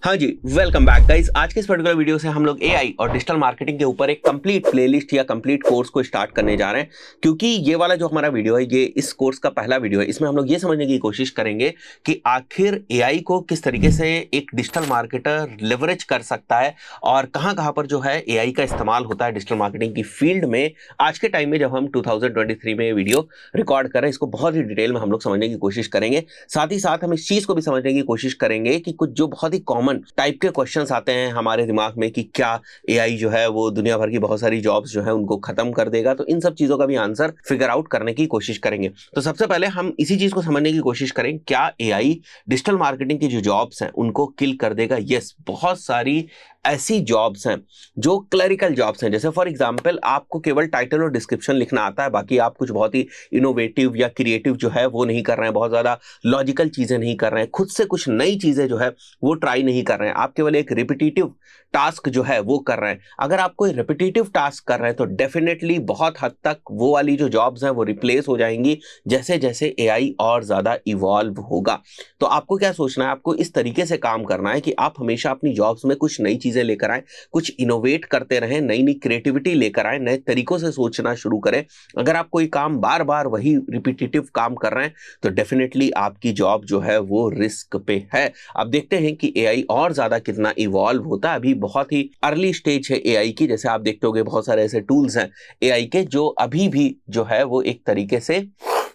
हाँ जी, welcome back guys. आज के इस पर्टिकुलर वीडियो से हम लोग एआई और डिजिटल मार्केटिंग के ऊपर एक कंप्लीट प्लेलिस्ट या कंप्लीट कोर्स को स्टार्ट करने जा रहे हैं, क्योंकि ये वाला जो हमारा वीडियो है ये इस कोर्स का पहला वीडियो है। इसमें हम लोग ये समझने की कोशिश करेंगे कि आखिर एआई को किस तरीके से एक डिजिटल मार्केटर लेवरेज कर सकता है और कहाँ-कहाँ पर जो है एआई का इस्तेमाल होता है डिजिटल मार्केटिंग की फील्ड में। आज के टाइम में जब हम 2023 में ये वीडियो रिकॉर्ड कर रहे हैं, इसको बहुत ही डिटेल में हम लोग समझने की कोशिश करेंगे। साथ ही साथ हम इस चीज को भी समझने की कोशिश करेंगे कि कुछ जो बहुत ही कॉमन टाइप के क्वेश्चंस आते हैं हमारे दिमाग में कि क्या एआई जो है वो दुनिया भर की बहुत सारी जॉब्स जो है उनको खत्म कर देगा, तो इन सब चीजों का भी आंसर फिगर आउट करने की कोशिश करेंगे। तो सबसे पहले हम इसी चीज को समझने की कोशिश करें, क्या एआई डिजिटल मार्केटिंग की जो जॉब्स हैं उनको किल कर देगा? यस, बहुत सारी ऐसी जॉब्स हैं जो क्लरिकल जॉब्स हैं। जैसे फॉर एग्जांपल आपको केवल टाइटल और डिस्क्रिप्शन लिखना आता है, बाकी आप कुछ बहुत ही इनोवेटिव या क्रिएटिव जो है वो नहीं कर रहे हैं, बहुत ज्यादा लॉजिकल चीजें नहीं कर रहे हैं, खुद से कुछ नई चीजें जो है वो ट्राई नहीं कर रहे हैं, आप केवल एक रिपीटेटिव टास्क जो है वो कर रहे हैं। अगर आप कोई रिपीटेटिव टास्क कर रहे हैं तो डेफिनेटली बहुत हद तक वो वाली जो जॉब्स हैं वो रिप्लेस हो जाएंगी जैसे जैसे एआई और ज्यादा इवॉल्व होगा। तो आपको क्या सोचना है, आपको इस तरीके से काम करना है कि आप हमेशा अपनी जॉब्स में कुछ नई चीजें लेकर आए, कुछ इनोवेट करते रहें, नई नई क्रिएटिविटी लेकर आए, नए तरीकों से सोचना शुरू करें। अगर आप कोई काम बार बार वही रिपीटेटिव काम कर रहे हैं तो डेफिनेटली आपकी जॉब जो है वो रिस्क पे है। अब देखते हैं कि एआई और ज्यादा कितना इवॉल्व होता है। अभी बहुत ही अर्ली स्टेज है एआई की। जैसे आप देखते होंगे बहुत सारे ऐसे टूल्स हैं एआई के जो अभी भी जो है वो एक तरीके से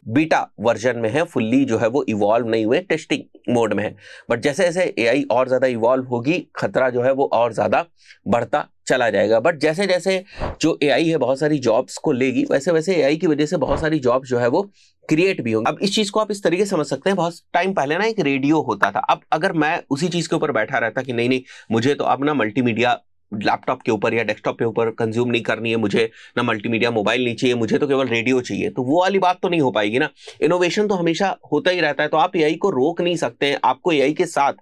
बीटा वर्जन में है, फुल्ली जो है वो इवॉल्व नहीं हुए, टेस्टिंग मोड में है। बट जैसे जैसे एआई और ज्यादा इवॉल्व होगी, खतरा जो है वो और ज्यादा बढ़ता चला जाएगा। बट जैसे जैसे जो एआई है बहुत सारी जॉब्स को लेगी, वैसे वैसे एआई की वजह से बहुत सारी जॉब्स जो है वो क्रिएट भी होंगी। अब इस चीज को आप इस तरीके से समझ सकते हैं, बहुत टाइम पहले ना एक रेडियो होता था। अब अगर मैं उसी चीज के ऊपर बैठा रहता कि नहीं नहीं, मुझे तो अब ना मल्टीमीडिया लैपटॉप के ऊपर या डेस्कटॉप के ऊपर कंज्यूम नहीं करनी है, मुझे ना मल्टीमीडिया मोबाइल नहीं चाहिए, मुझे तो केवल रेडियो चाहिए, तो वो वाली बात तो नहीं हो पाएगी ना। इनोवेशन तो हमेशा होता ही रहता है, तो आप एआई को रोक नहीं सकते हैं, आपको एआई के साथ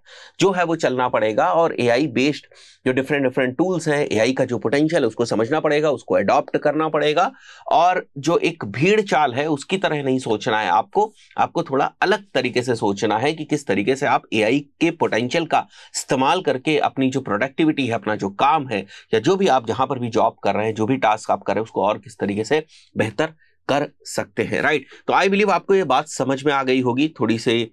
जो है वो चलना पड़ेगा और एआई बेस्ड जो डिफरेंट डिफरेंट टूल्स हैं, एआई का जो पोटेंशियल है उसको समझना पड़ेगा, उसको अडॉप्ट करना पड़ेगा। और जो एक भीड़ चाल है उसकी तरह नहीं सोचना है आपको, आपको थोड़ा अलग तरीके से सोचना है कि किस तरीके से आप एआई के पोटेंशियल का इस्तेमाल करके अपनी जो प्रोडक्टिविटी है, अपना जो काम है, या जो भी आप जहां पर भी जॉब कर रहे हैं, जो भी टास्क आप कर रहे हैं, उसको और किस तरीके से बेहतर कर सकते हैं। राइट, तो आई बिलीव आपको ये बात समझ में आ गई होगी। थोड़ी सी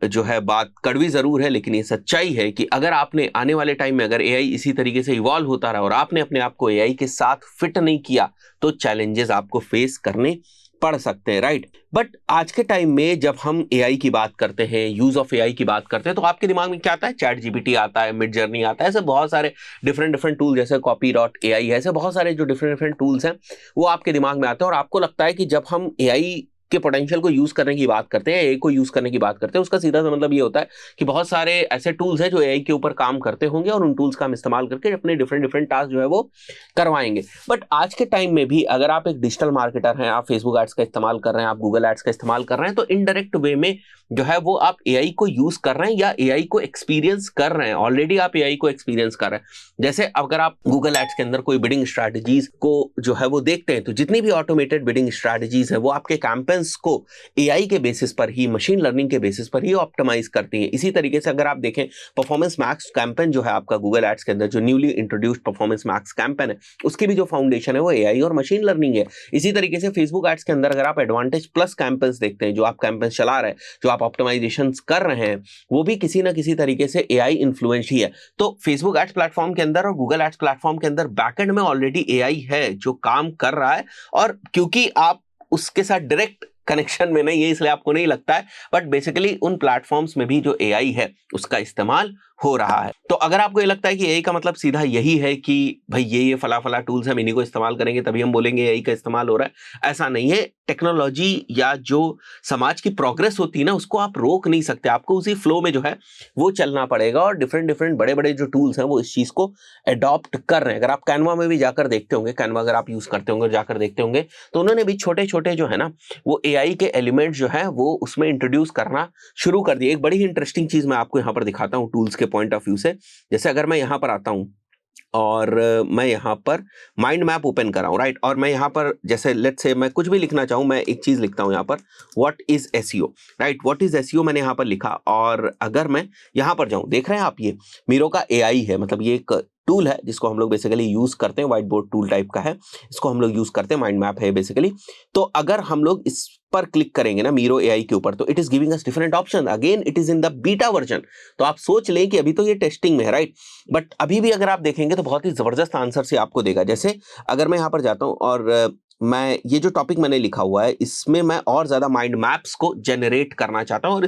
जो है बात कड़वी जरूर है, लेकिन ये सच्चाई है कि अगर आपने आने वाले टाइम में अगर एआई इसी तरीके से इवॉल्व होता रहा और आपने अपने आप को एआई के साथ फिट नहीं किया तो चैलेंजेस आपको फेस करने पड़ सकते हैं। राइट, बट आज के टाइम में जब हम एआई की बात करते हैं, यूज ऑफ एआई की बात करते हैं, तो आपके दिमाग में क्या आता है? चैट जीपीटी आता है, मिड जर्नी आता है, ऐसे बहुत सारे डिफरेंट डिफरेंट टूल, जैसे कॉपी डॉट एआई है, ऐसे बहुत सारे जो डिफरेंट डिफरेंट टूल्स हैं वो आपके दिमाग में आते हैं। और आपको लगता है कि जब हम एआई के पोटेंशियल को यूज करने की बात करते हैं, एआई को यूज करने की बात करते हैं, उसका सीधा सा मतलब ये होता है कि बहुत सारे ऐसे टूल्स हैं जो एआई के ऊपर काम करते होंगे और उन टूल्स का हम इस्तेमाल करके अपने डिफरेंट डिफरेंट टास्क जो है वो करवाएंगे। बट आज के टाइम में भी अगर आप एक डिजिटल मार्केटर हैं, आप फेसबुक एड्स का इस्तेमाल कर रहे हैं, आप गूगल एड्स का इस्तेमाल कर रहे हैं, तो इनडायरेक्ट वे में जो है वो आप एआई को यूज कर रहे हैं या एआई को एक्सपीरियंस कर रहे हैं। ऑलरेडी आप एआई को एक्सपीरियंस कर रहे हैं। जैसे अगर आप गूगल एड्स के अंदर कोई बिडिंग स्ट्रैटेजीज को जो है वो देखते हैं, तो जितनी भी ऑटोमेटेड बिडिंग स्ट्रैटेजीज है वो आपके कैंपेन्स को एआई के बेसिस पर ही, मशीन लर्निंग के बेसिस पर ही ऑप्टिमाइज करती है। इसी तरीके से अगर आप देखें परफॉर्मेंस मैक्स कैंपेन जो है आपका गूगल एड्स के अंदर, जो newly introduced performance max campaign है, उसकी भी जो फाउंडेशन है वो एआई और मशीन लर्निंग है। इसी तरीके से फेसबुक एड्स के अंदर अगर आप एडवांटेज प्लस कैंपेन्स देखते हैं, जो आप कैंपेन्स चला रहे हैं, जो आप ऑप्टिमाइजेशन कर रहे हैं, वो भी किसी ना किसी तरीके से एआई इन्फ्लुएंस ही है। तो फेसबुक एड्स प्लेटफॉर्म के अंदर और गूगल एड्स प्लेटफॉर्म के अंदर बैकएंड में ऑलरेडी एआई है जो काम कर रहा है। और क्योंकि आप उसके साथ डायरेक्ट कनेक्शन में नहीं है इसलिए आपको नहीं लगता है, बट बेसिकली उन प्लेटफॉर्म्स में भी जो एआई है उसका इस्तेमाल हो रहा है। तो अगर आपको ये लगता है कि एआई का मतलब सीधा यही है कि भाई ये फला फला टूल्स हम इन्हीं को इस्तेमाल करेंगे तभी हम बोलेंगे एआई का इस्तेमाल हो रहा है, ऐसा नहीं है। टेक्नोलॉजी या जो समाज की प्रोग्रेस होती है ना, उसको आप रोक नहीं सकते, आपको उसी फ्लो में जो है वो चलना पड़ेगा। और डिफरेंट डिफरेंट बड़े बड़े जो टूल्स हैं वो इस चीज को अडॉप्ट कर रहे हैं। अगर आप कैनवा में भी जाकर देखते होंगे, कैनवा अगर आप यूज करते होंगे जाकर देखते होंगे, तो उन्होंने भी छोटे छोटे जो है ना वो एआई के एलिमेंट जो है वो उसमें इंट्रोड्यूस करना शुरू कर दिए। एक बड़ी ही इंटरेस्टिंग चीज मैं आपको यहाँ पर दिखाता हूँ टूल्स के पॉइंट ऑफ व्यू से। जैसे अगर मैं यहाँ पर आता हूँ और मैं यहाँ पर माइंड मैप ओपन कर रहा हूँ, राइट। और मैं यहाँ पर जैसे लेट्स से मैं कुछ भी लिखना चाहूँ, मैं एक चीज़ लिखता हूँ यहाँ पर, what is SEO, right. What is SEO मैंने यहाँ पर लिखा, और अगर मैं यहाँ पर जाऊँ, देख रहे हैं आप, ये मीरो का एआई है, मतलब ये एक टूल है जिसको हम लोग बेसिकली यूज करते हैं, व्हाइट बोर्ड टूल टाइप का है, इसको हम लोग यूज करते हैं, माइंड मैप है बेसिकली। तो अगर हम लोग इस पर क्लिक करेंगे ना मीरो एआई के ऊपर, तो it is giving us different option, again it is in the beta version. तो आप सोच लें कि अभी तो ये टेस्टिंग में है, राइट। बट अभी भी अगर आप देखेंगे तो बहुत ही जबरदस्त आंसर से आपको देगा। जैसे अगर मैं यहाँ पर जाता हूँ और मैं ये जो टॉपिक मैंने लिखा हुआ है, इसमें मैं और ज्यादा माइंड मैप्स को जनरेट करना चाहता हूँ और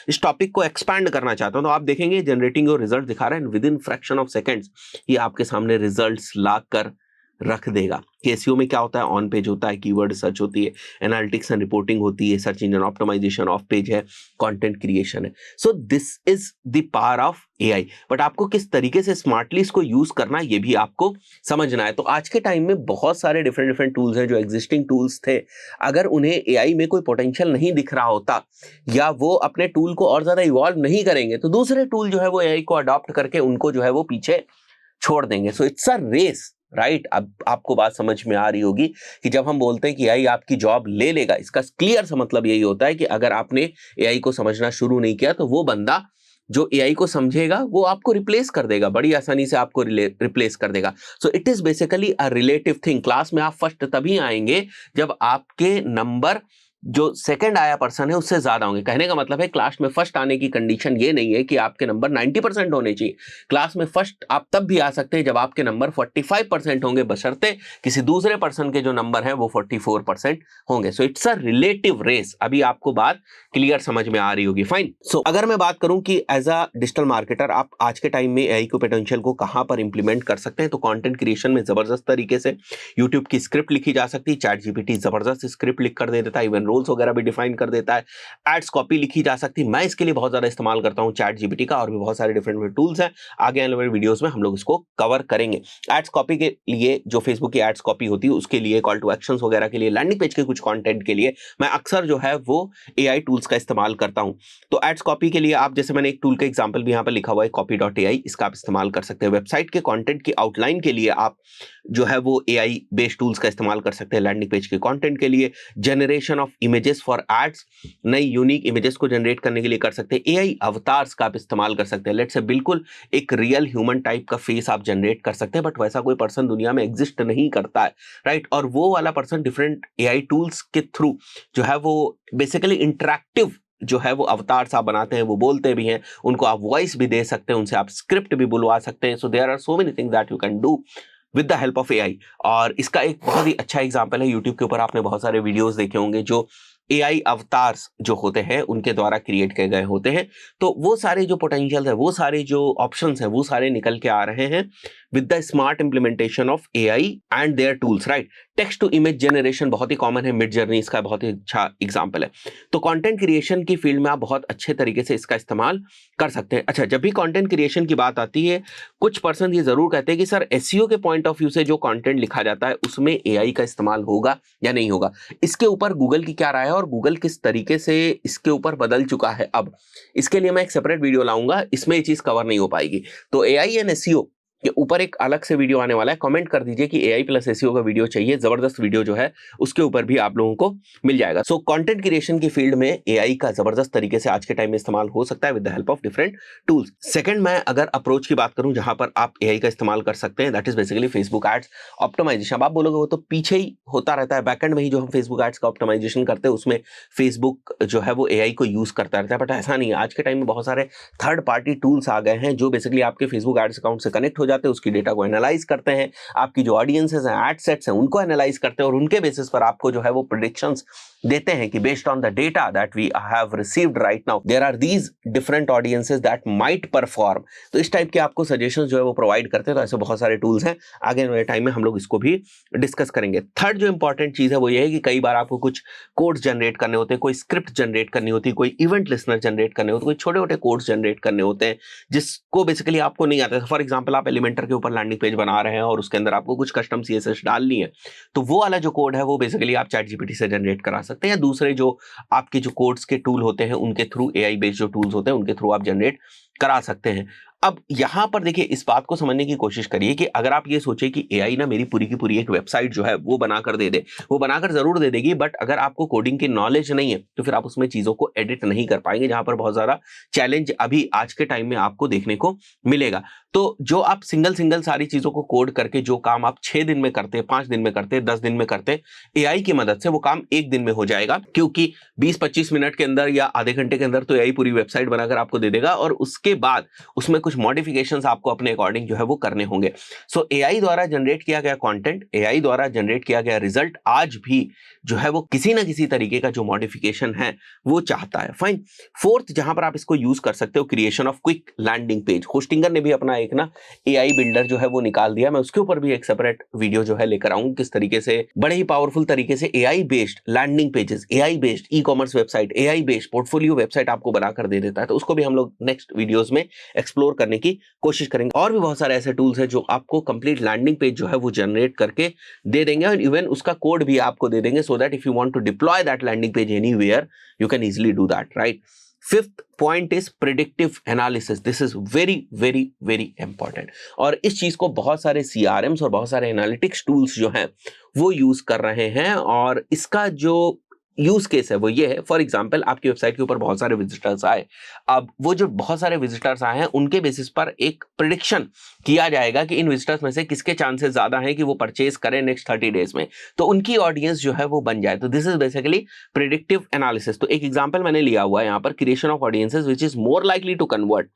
इस टॉपिक को एक्सपैंड करना चाहता हूँ, तो आप देखेंगे जनरेटिंग योर रिजल्ट दिखा रहा है, with in fraction of seconds ये आपके सामने रिजल्ट्स ला कर रख देगा। एसईओ में क्या होता है, ऑन पेज होता है, कीवर्ड सर्च होती है, एनालिटिक्स एंड रिपोर्टिंग होती है, search engine optimisation, off page है, कंटेंट क्रिएशन है। So this is the power of AI. But आपको किस तरीके से स्मार्टली इसको यूज करना है ये भी आपको समझना है। तो आज के टाइम में बहुत सारे डिफरेंट डिफरेंट टूल्स हैं जो एग्जिस्टिंग टूल्स थे, अगर उन्हें एआई में कोई पोटेंशियल नहीं दिख रहा होता या वो अपने टूल को और ज्यादा इवॉल्व नहीं करेंगे, तो दूसरे टूल जो है वो एआई को अडॉप्ट करके उनको जो है वो पीछे छोड़ देंगे। So it's a race, right. अब आपको बात समझ में आ रही होगी कि जब हम बोलते हैं कि एआई आपकी जॉब ले लेगा, इसका क्लियर सा मतलब यही होता है कि अगर आपने एआई को समझना शुरू नहीं किया तो वो बंदा जो एआई को समझेगा वो आपको रिप्लेस कर देगा, बड़ी आसानी से आपको रिप्लेस कर देगा। So it is basically a relative thing. Class में आप फर्स्ट तभी आएंगे जब आपके नंबर जो सेकंड आया पर्सन है उससे ज्यादा होंगे। कहने का मतलब है क्लास में फर्स्ट आने की कंडीशन ये नहीं है कि आपके नंबर 90% होने चाहिए। क्लास में फर्स्ट आप तब भी आ सकते हैं जब आपके नंबर 45% होंगे, बशर्ते किसी दूसरे पर्सन के जो नंबर है वो 44% होंगे। So it's a relative race. अभी आपको बात क्लियर समझ में आ रही होगी, फाइन। सो अगर मैं बात करूं कि एज अ डिजिटल मार्केटर आप आज के टाइम में एआई को पोटेंशियल को कहां पर इंप्लीमेंट कर सकते हैं, तो कंटेंट क्रिएशन में जबरदस्त तरीके से यूट्यूब की स्क्रिप्ट लिखी जा सकती है, चैट जीपीटी जबरदस्त स्क्रिप्ट लिख कर दे देता है, इवन रोल्स वगैरह भी डिफाइन कर देता है, एड्स कॉपी लिखी जा सकती है। मैं इसके लिए बहुत ज्यादा इस्तेमाल करता हूं चैट जीपीटी का, और भी बहुत सारे डिफरेंट टूल्स हैं, आगे आने वाले वीडियोस में हम लोग इसको कवर करेंगे। एड्स कॉपी के लिए जो फेसबुक की एड्स कॉपी होती है उसके लिए, कॉल टू एक्शंस वगैरह के लिए, लैंडिंग पेज के कुछ कंटेंट के लिए मैं अक्सर जो है वो एआई टूल्स का इस्तेमाल करता हूं। तो एड्स कॉपी के लिए आप, जैसे मैंने एक टूल का एग्जांपल भी यहां पर लिखा हुआ है, copy.ai, इसका आप इस्तेमाल कर सकते हैं। वेबसाइट के कंटेंट की आउटलाइन के लिए आप जो है वो एआई बेस्ड टूल्स का इस्तेमाल कर सकते हैं। लैंडिंग पेज के कंटेंट के लिए generation of images for ads, नई यूनिक इमेजेस को जनरेट करने के लिए कर सकते हैं। एआई अवतार्स का आप इस्तेमाल कर सकते हैं। लेट्स से बिल्कुल एक रियल ह्यूमन टाइप का फेस आप जनरेट कर सकते हैं, बट वैसा कोई पर्सन दुनिया में एग्जिस्ट नहीं करता है, राइट। और वो वाला पर्सन डिफरेंट एआई टूल्स के थ्रू जो है वो बेसिकली इंटरैक्टिव जो है वो अवतार्स आप बनाते हैं, वो बोलते भी हैं, उनको आप वॉइस भी दे सकते हैं, उनसे आप स्क्रिप्ट भी बुलवा सकते हैं। So there are so many things that you can do with the help of AI. और इसका एक बहुत ही अच्छा एग्जांपल है, यूट्यूब के ऊपर आपने बहुत सारे वीडियोस देखे होंगे जो एआई अवतार्स जो होते हैं उनके द्वारा क्रिएट किए गए होते हैं। तो वो सारे जो पोटेंशियल है, वो सारे जो ऑप्शंस हैं, वो सारे निकल के आ रहे हैं with the smart implementation of AI and their tools, right. Text to image generation बहुत ही कॉमन है, मिड जर्नी इसका बहुत ही अच्छा एग्जांपल है। तो कंटेंट क्रिएशन की फील्ड में आप बहुत अच्छे तरीके से इसका इस्तेमाल कर सकते हैं। अच्छा, जब भी कंटेंट क्रिएशन की बात आती है, कुछ पर्सन ये जरूर कहते हैं कि सर एसईओ के पॉइंट ऑफ व्यू से जो कंटेंट लिखा जाता है उसमें एआई का इस्तेमाल होगा या नहीं होगा। इसके ऊपर गूगल की क्या राय है और गूगल किस तरीके से इसके ऊपर बदल चुका है। अब इसके लिए मैं एक सेपरेट वीडियो लाऊंगा, इसमें ये चीज कवर नहीं हो पाएगी। तो एआई एंड एसईओ के ऊपर एक अलग से वीडियो आने वाला है। कमेंट कर दीजिए कि एआई प्लस एसईओ का वीडियो चाहिए, जबरदस्त वीडियो जो है उसके ऊपर भी आप लोगों को मिल जाएगा। सो कंटेंट क्रिएशन की फील्ड में एआई का जबरदस्त तरीके से आज के टाइम में इस्तेमाल हो सकता है with the help of different tools. Second, मैं अगर अप्रोच की बात करूं जहां पर आप एआई का इस्तेमाल कर सकते हैं, that is basically Facebook ads optimisation. आप बोलोगे वो तो पीछे ही होता रहता है, बैकएंड में ही जो हम फेसबुक एड्स का ऑप्टिमाइजेशन करते हैं उसमें फेसबुक जो है वो एआई को यूज करता रहता है, बट ऐसा नहीं है। आज के टाइम में बहुत सारे थर्ड पार्टी टूल्स आ गए हैं जो बेसिकली आपके फेसबुक एड्स अकाउंट से कनेक्ट हो जाते हैं, उसकी डेटा को एनालाइज करते हैं, आपकी जो ऑडियंसेस हैं, एड सेट्स हैं, उनको एनालाइज करते हैं और उनके बेसिस पर आपको जो है वो प्रेडिक्शंस देते हैं कि based on the data that we have received right now there are these different audiences that might perform. तो इस टाइप के आपको सजेशंस जो है वो प्रोवाइड करते हैं। तो ऐसे बहुत सारे टूल्स हैं, आगे वाले टाइम में हम लोग इसको भी डिस्कस करेंगे। थर्ड जो इंपॉर्टेंट चीज है वो ये है कि कई बार आपको कुछ कोड्स जनरेट करने होते हैं, कोई स्क्रिप्ट जनरेट करनी होती है, कोई इवेंट लिसनर जनरेट करने होते हैं, कोई छोटे छोटे कोड्स जनरेट करने होते हैं जिसको बेसिकली आपको नहीं आता। फॉर एग्जाम्पल, आप एलिमेंटर के ऊपर लैंडिंग पेज बना रहे हैं और उसके अंदर आपको कुछ कस्टम सीएसएस डालनी है, तो वो वाला जो कोड है वो बेसिकली आप चैट जीपीटी से जनरेट करा सकते हैं, या दूसरे जो आपके जो कोड्स के टूल होते हैं उनके थ्रू, एआई बेस्ड जो टूल्स होते हैं उनके थ्रू आप जनरेट करा सकते हैं। अब यहां पर देखिए, इस बात को समझने की कोशिश करिए कि अगर आप ये सोचे कि एआई ना मेरी पूरी की पूरी एक वेबसाइट जो है वो बनाकर दे दे, वो बनाकर जरूर दे देगी, बट अगर आपको कोडिंग की नॉलेज नहीं है तो फिर आप उसमें चीजों को एडिट नहीं कर पाएंगे, जहां पर बहुत ज्यादा चैलेंज अभी आज के टाइम में आपको देखने को मिलेगा। तो जो आप सिंगल सारी चीजों को कोड करके जो काम आप 6 दिन में करते, 5 दिन में करते, 10 दिन में करते, एआई की मदद से वो काम 1 दिन में हो जाएगा, क्योंकि 20-25 मिनट के अंदर या आधे घंटे के अंदर तो एआई पूरी वेबसाइट बनाकर आपको दे देगा, और उसके बाद उसमें कुछ मॉडिफिकेशंस आपको अपने अकॉर्डिंग जो है वो करने होंगे। सो एआई द्वारा जनरेट किया गया कंटेंट, एआई द्वारा जनरेट किया गया रिजल्ट आज भी जो है वो किसी ना किसी तरीके का जो मॉडिफिकेशन है वो चाहता है। फाइन। फोर्थ जहां पर आप इसको यूज कर सकते हो, creation of quick landing page. Hostinger ने भी अपना एक ना एआई बिल्डर जो है वो निकाल दिया, मैं उसके ऊपर भी एक सेपरेट वीडियो जो है लेकर आऊंगा, किस तरीके से बड़े ही पावरफुल तरीके से AI based landing pages, AI based e commerce website, AI based portfolio website आपको बनाकर दे देता है। तो उसको भी हम लोग नेक्स्ट वीडियोस में एक्सप्लोर करने की कोशिश करेंगे। और भी बहुत सारे ऐसे टूल्स हैं जो आपको कंप्लीट लैंडिंग पेज जो है वो जनरेट करके दे देंगे, और इवन उसका कोड भी आपको दे देंगे, so that if you want to deploy that landing page anywhere you can easily do that, right. Fifth point is predictive analysis. This is very very very important, और इस चीज को बहुत सारे सीआरएम्स और बहुत सारे एनालिटिक्स टूल्स जो हैं वो यूज कर रहे हैं। और इसका जो यूज केस है वो ये है, फॉर एग्जांपल आपकी वेबसाइट के ऊपर बहुत सारे विजिटर्स आए, अब वो जो बहुत सारे विजिटर्स आए हैं उनके बेसिस पर एक प्रिडिक्शन किया जाएगा कि इन विजिटर्स में से किसके चांसेस ज्यादा हैं कि वो परचेज करें नेक्स्ट 30 डेज में, तो उनकी ऑडियंस जो है वो बन जाए। तो this is basically predictive analysis. तो एक एग्जांपल मैंने लिया हुआ है यहाँ पर, creation of audiences which is more likely to convert.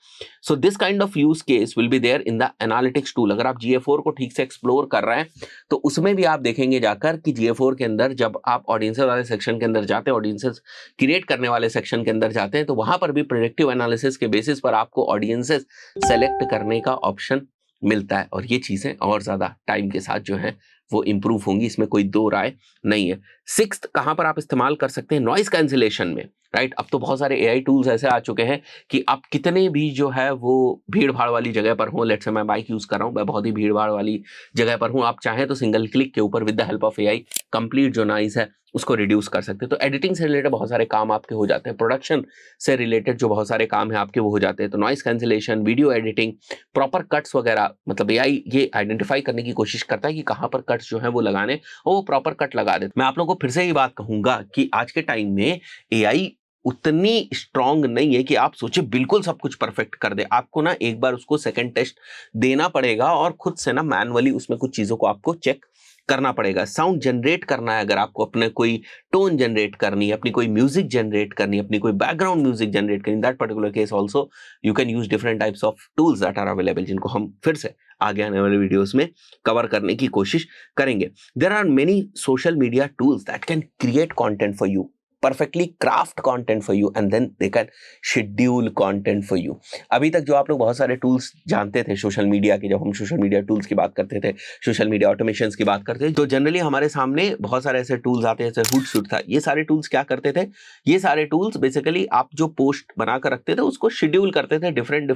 So this kind of use case will be there in the analytics tool. अगर आप GA4 को ठीक से एक्सप्लोर कर रहे हैं तो उसमें भी आप देखेंगे जाकर कि GA4 के अंदर जब आप ऑडियंसेस वाले सेक्शन के अंदर जाते हैं, ऑडियंसेस क्रिएट करने वाले सेक्शन के अंदर जाते हैं, तो वहां पर भी प्रेडिक्टिव एनालिसिस के बेसिस पर आपको ऑडियंसेस सेलेक्ट करने का ऑप्शन मिलता है, और ये चीजें और ज्यादा टाइम के साथ जो है वो इंप्रूव होंगी, इसमें कोई दो राय नहीं है। सिक्स्थ कहां पर आप इस्तेमाल कर सकते हैं, नॉइज कैंसिलेशन में, राइट। अब तो बहुत सारे एआई टूल्स ऐसे आ चुके हैं कि आप कितने भी जो है वो भीड़ भाड़ वाली जगह पर हो, लेट्स से मैं बाइक यूज कर रहा हूं, मैं बहुत ही भीड़ भाड़ वाली जगह पर हूं, आप चाहें तो सिंगल क्लिक के ऊपर with the help of AI complete जो नॉइज है उसको रिड्यूस कर सकते हैं। तो एडिटिंग से रिलेटेड बहुत सारे काम आपके हो जाते हैं, प्रोडक्शन से रिलेटेड जो बहुत सारे काम है आपके वो हो जाते हैं। तो noise cancellation, video editing, proper cuts वगैरह, मतलब एआई ये आइडेंटिफाई करने की कोशिश करता है कि कहां पर कट्स जो है वो लगाने, और वो प्रॉपर कट लगा देते। मैं आप लोगों को फिर से ये बात कहूंगा कि आज के टाइम में एआई उतनी स्ट्रांग नहीं है कि आप सोचे बिल्कुल सब कुछ परफेक्ट कर दे। आपको ना एक बार उसको सेकंड टेस्ट देना पड़ेगा, और खुद से ना मैनुअली उसमें कुछ चीजों को आपको चेक करना पड़ेगा। साउंड जनरेट करना है, अगर आपको अपने कोई टोन जनरेट करनी है, अपनी कोई म्यूजिक जनरेट करनी है, अपनी कोई बैकग्राउंड म्यूजिक जनरेट करनी, that particular case also you can use different types of tools that are available, जिनको हम फिर से आगे आने वाले वीडियोस में कवर करने की कोशिश करेंगे। There are many social media tools that can create content for you, perfectly craft content for you and then they can schedule content for you। अभी तक जो आप लोग बहुत सारे टूल्स जानते थे सोशल मीडिया के, जब हम सोशल मीडिया टूल्स की बात करते थे, सोशल मीडिया ऑटोमेशंस की बात करते थे, तो जनरली हमारे सामने बहुत सारे ऐसे टूल्स आते हैं, जैसे हुटसुट था। ये सारे टूल्स क्या करते थे, ये सारे टूल्स बेसिकली आप जो पोस्ट बनाकर रखते थे उसको शेड्यूल करते थे डिफरेंट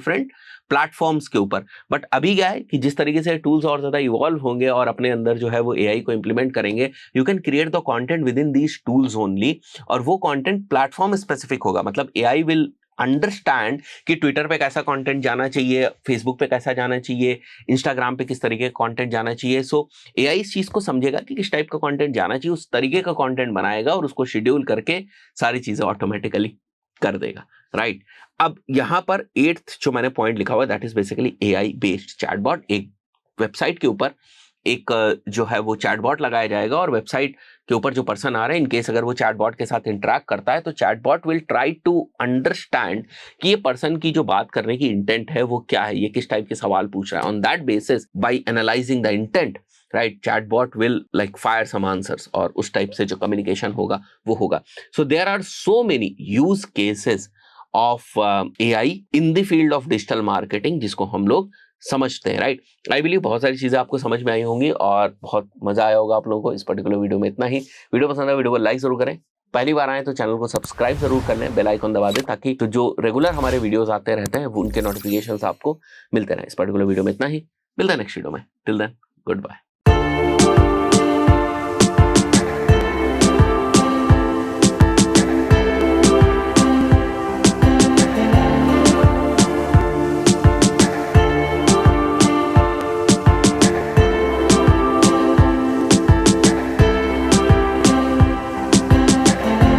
प्लेटफॉर्म्स के ऊपर। बट अभी क्या है कि जिस तरीके से टूल्स और ज्यादा इवॉल्व होंगे और अपने अंदर जो है वो एआई को इंप्लीमेंट करेंगे, you can create the content with in these tools only, और वो कंटेंट प्लेटफॉर्म स्पेसिफिक होगा। मतलब एआई विल अंडरस्टैंड कि ट्विटर पे कैसा कंटेंट जाना चाहिए, फेसबुक पे कैसा जाना चाहिए, इंस्टाग्राम पे किस तरीके का कंटेंट जाना चाहिए। सो एआई इस चीज को समझेगा कि किस टाइप का कंटेंट जाना चाहिए, उस तरीके का कंटेंट बनाएगा और उसको शेड्यूल करके सारी चीजें ऑटोमेटिकली कर देगा, राइट। अब यहां पर 8th जो मैंने पॉइंट लिखा हुआ है, that is basically AI based chatbot. एक वेबसाइट के ऊपर एक जो है वो चैटबॉट लगाया जाएगा, और वेबसाइट के ऊपर जो पर्सन आ रहे हैं, इनकेस अगर वो चैटबॉट के साथ इंटरेक्ट करता है तो chatbot will try to understand कि ये पर्सन की जो बात करने की इंटेंट है वो क्या है, ये किस टाइप के सवाल पूछ रहा है। On that basis, by analysing the intent, right, chatbot will like fire some answers, और उस टाइप से जो कम्युनिकेशन होगा वो होगा। So there are so many use cases of AI in the field of digital marketing, जिसको हम लोग समझते हैं, राइट। आई बिलीव बहुत सारी चीजें आपको समझ में आई होंगी और बहुत मजा आया होगा आप लोगों को इस पर्टिकुलर वीडियो में। इतना ही। वीडियो पसंद आए वीडियो को लाइक जरूर करें, पहली बार आए तो चैनल को सब्सक्राइब जरूर कर लें, बेल आइकन दबा दें, ताकि तो जो रेगुलर हमारे वीडियोस आते रहते हैं वो उनके नोटिफिकेशंस आपको मिलते रहें। इस पर्टिकुलर वीडियो में इतना ही, मिलता है नेक्स्ट वीडियो में। Till then, good bye.